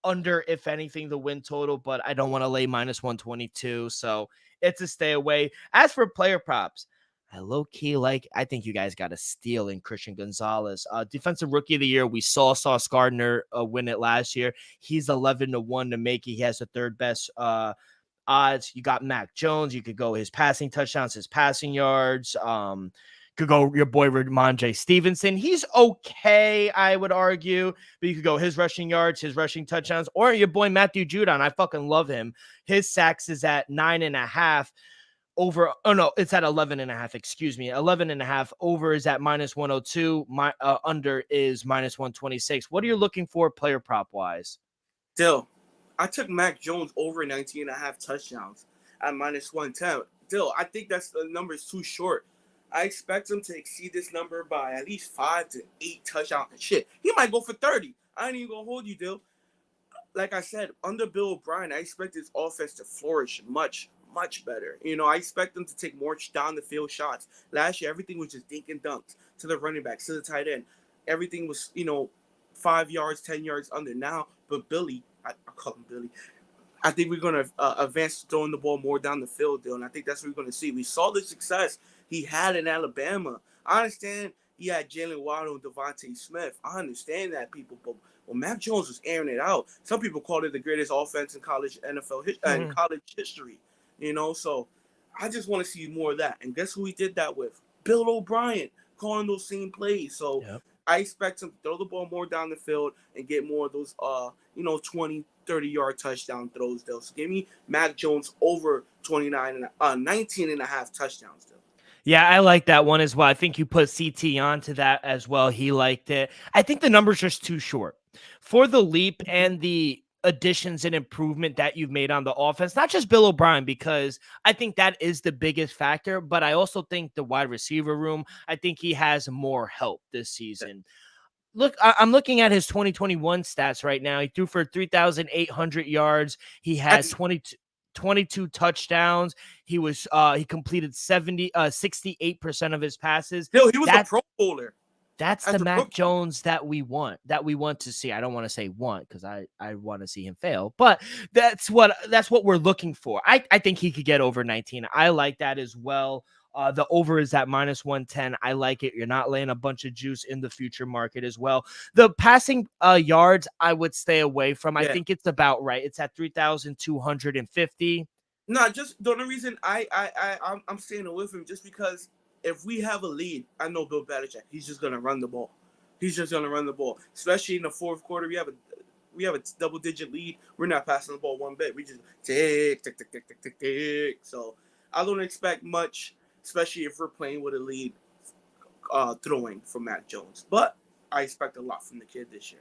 under, if anything, the win total, but I don't want to lay minus 122. So it's a stay away. As for player props, I low-key I think you guys got a steal in Christian Gonzalez. Defensive Rookie of the Year, we saw Sauce Gardner win it last year. He's 11-1 to make it. He has the third best odds. You got Mac Jones. You could go his passing touchdowns, his passing yards. Could go your boy Ramondre Stevenson. He's okay, I would argue, but you could go his rushing yards, his rushing touchdowns, or your boy Matthew Judon. I fucking love him. His sacks is at 9.5 over. Oh no, it's at 11.5. Excuse me, 11.5. Over is at minus 102. My under is minus 126. What are you looking for player prop wise? Dill, I took Mac Jones over 19.5 touchdowns at minus 110. Dill, I think that's the number is too short. I expect him to exceed this number by at least 5 to 8 touchdowns. Shit, he might go for 30. I ain't even gonna hold you, Dill. Like I said, under Bill O'Brien, I expect his offense to flourish much, much better. I expect them to take more down the field shots. Last year, everything was just dink and dunks to the running backs, to the tight end. Everything was, 5 yards, 10 yards under. Now, but Billy, I call him Billy. I think we're going to advance throwing the ball more down the field, Dill, and I think that's what we're going to see. We saw the success he had in Alabama. I understand he had Jalen Waddle and Devontae Smith. I understand that, people, but when Mac Jones was airing it out, some people called it the greatest offense in college NFL college history. So I just want to see more of that. And guess who he did that with? Bill O'Brien, calling those same plays. So I expect him to throw the ball more down the field and get more of those 20, 30-yard touchdown throws, Dill. So give me Mac Jones over 19.5 touchdowns, Dill. Yeah, I like that one as well. I think you put CT onto that as well. He liked it. I think the number's just too short for the leap and the additions and improvement that you've made on the offense. Not just Bill O'Brien, because I think that is the biggest factor, but I also think the wide receiver room, I think he has more help this season. Look, I'm looking at his 2021 stats right now. He threw for 3,800 yards. He has 22 touchdowns. He completed 68% of his passes. He was a Pro Bowler. That's the Mac Jones that we want to see. I don't want to say want, because I want to see him fail, but that's what we're looking for. I think he could get over 19. I like that as well. The over is at minus 110. I like it. You're not laying a bunch of juice in the future market as well. The passing yards, I would stay away from. I think it's about right. It's at 3,250. No, just the only reason I'm staying with him just because if we have a lead, I know Bill Belichick. He's just gonna run the ball. He's just gonna run the ball, especially in the fourth quarter. We have a double digit lead. We're not passing the ball one bit. We just tick tick tick tick tick tick tick. So I don't expect much, especially if we're playing with a lead, throwing from Matt Jones. But I expect a lot from the kid this year.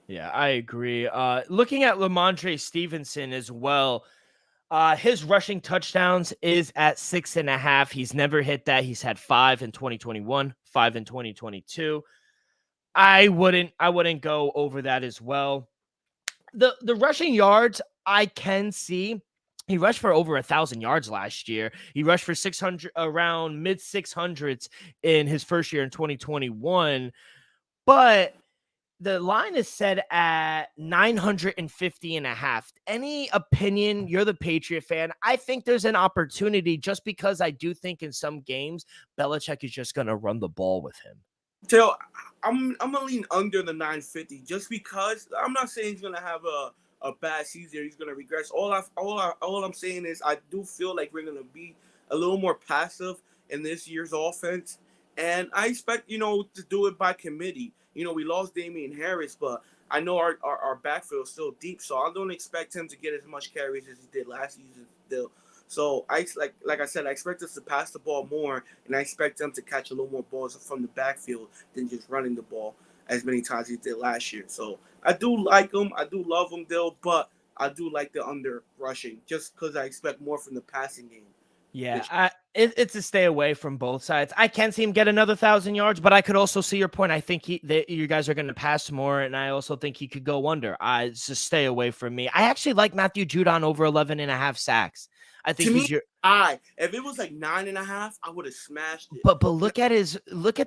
Yeah, I agree. Looking at Lamondre Stevenson as well, his rushing touchdowns is at 6.5. He's never hit that. He's had 5 in 2021, 5 in 2022. I wouldn't go over that as well. The rushing yards I can see. He rushed for over 1,000 yards last year. He rushed for 600, around mid 600s in his first year in 2021. But the line is set at 950.5. Any opinion? You're the Patriot fan. I think there's an opportunity just because I do think in some games, Belichick is just going to run the ball with him. So I'm gonna lean under the 950 just because I'm not saying he's gonna have a bad season. He's gonna regress. All I'm saying is I do feel like we're gonna be a little more passive in this year's offense, and I expect to do it by committee. We lost Damian Harris, but I know our backfield is still deep, so I don't expect him to get as much carries as he did last season still. So like I said, I expect us to pass the ball more, and I expect them to catch a little more balls from the backfield than just running the ball as many times as he did last year. So I do like him. I do love him, Dill, but I do like the under rushing just because I expect more from the passing game. Yeah, it's a stay away from both sides. I can see him get another 1,000 yards, but I could also see your point. I think you guys are going to pass more, and I also think he could go under. It's just stay away from me. I actually like Matthew Judon over 11.5 sacks. I think To me, he's your. if it was like 9.5, I would have smashed it. But look at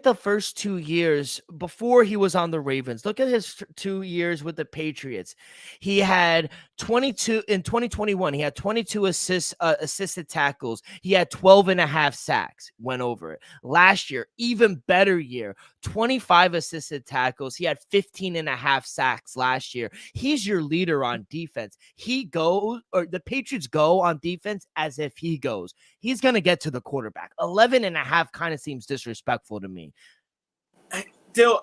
the first 2 years before he was on the Ravens. Look at his 2 years with the Patriots. He had 22 in 2021. He had 22 assisted tackles. He had 12.5 sacks. Went over it. Last year, even better year, 25 assisted tackles. He had 15.5 sacks last year. He's your leader on defense. The Patriots go on defense as if he goes. He's going to get to the quarterback. 11.5 kind of seems disrespectful to me. Dill,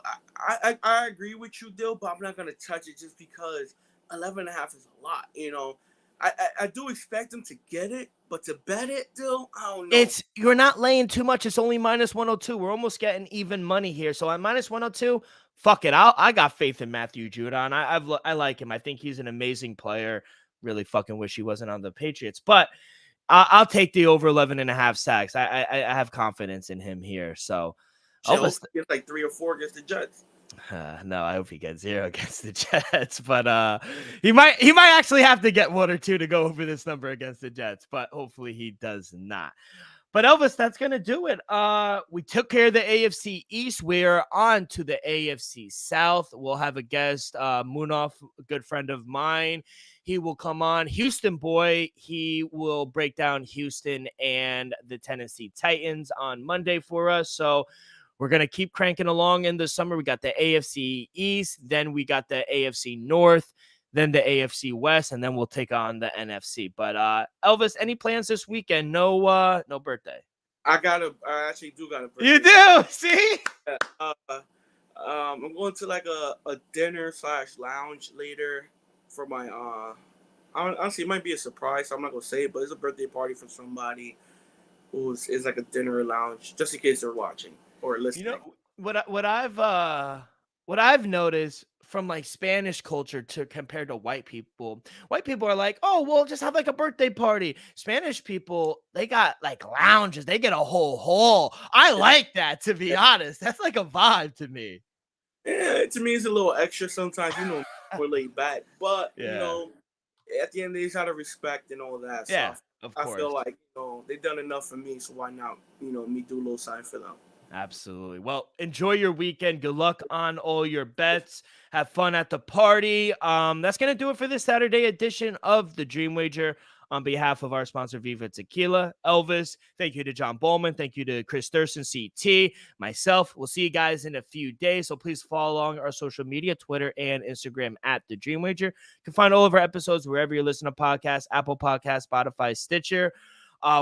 I agree with you, Dill, but I'm not going to touch it just because 11.5 is a lot. I do expect them to get it, but to bet it, Dill, I don't know. You're not laying too much. It's only minus 102. We're almost getting even money here. So at minus 102, fuck it. I got faith in Matthew Judon. I like him. I think he's an amazing player. Really fucking wish he wasn't on the Patriots, but I'll take the over 11.5 sacks. I have confidence in him here. So Elvis gets like 3 or 4 against the Jets. No, I hope he gets 0 against the Jets, but he might actually have to get 1 or 2 to go over this number against the Jets, but hopefully he does not. But Elvis, that's gonna do it. We took care of the AFC East. We're on to the AFC South. We'll have a guest, Munaf, a good friend of mine. He will come on, Houston boy. He will break down Houston and the Tennessee Titans on Monday for us. So we're going to keep cranking along in the summer. We got the AFC East, then we got the AFC North, then the AFC West, and then we'll take on the NFC. But Elvis, any plans this weekend? No birthday. I actually do got a birthday. You do? See? I'm going to like a dinner / lounge later for my honestly, it might be a surprise. So I'm not gonna say it, but it's a birthday party for somebody who is like a dinner lounge, just in case they're watching or listening. What I've noticed from like Spanish culture to compared to white people are like, oh, well, just have like a birthday party. Spanish people, they got like lounges. They get a whole hall. I like that, to be honest. That's like a vibe to me. Yeah, to me, it's a little extra sometimes, we're laid back. But, at the end, they just out of respect and all that stuff. Of course. I feel like, they've done enough for me, so why not, me do a little sign for them. Absolutely. Well, enjoy your weekend. Good luck on all your bets. Have fun at the party. That's going to do it for this Saturday edition of the Dream Wager. On behalf of our sponsor, Viva Tequila, Elvis, thank you to John Bollman. Thank you to Chris Thurston, CT, myself. We'll see you guys in a few days. So please follow along our social media, Twitter and Instagram at The Dream Wager. You can find all of our episodes wherever you listen to podcasts, Apple Podcasts, Spotify, Stitcher.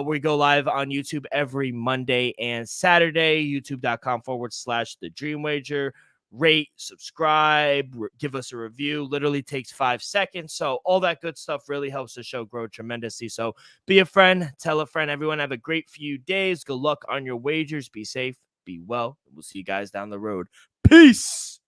We go live on YouTube every Monday and Saturday, youtube.com/The Dream Wager. Rate, subscribe, give us a review. Literally takes 5 seconds. So all that good stuff really helps the show grow tremendously. So be a friend, tell a friend. Everyone have a great few days. Good luck on your wagers. Be safe, be well. We'll see you guys down the road. Peace.